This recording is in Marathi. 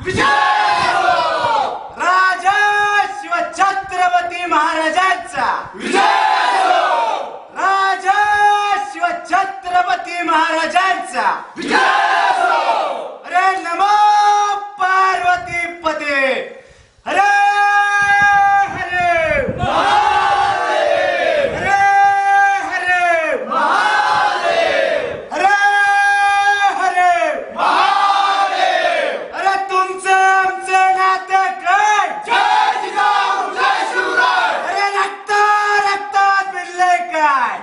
विजय हो. राजा शिवछत्रपती महाराजांचा विजय हो. राजा शिवछत्रपती महाराजांचा विजय हो. अरे नमो पार्वती पते. हरे हरे महादेव. हरे हरे महादेव. हरे हरे महादेव. अरे तुमचं आमचं नातं काय. जय जिजाऊ जय शिवराय. अरे रक्ता रक्तात भिडलंय काय.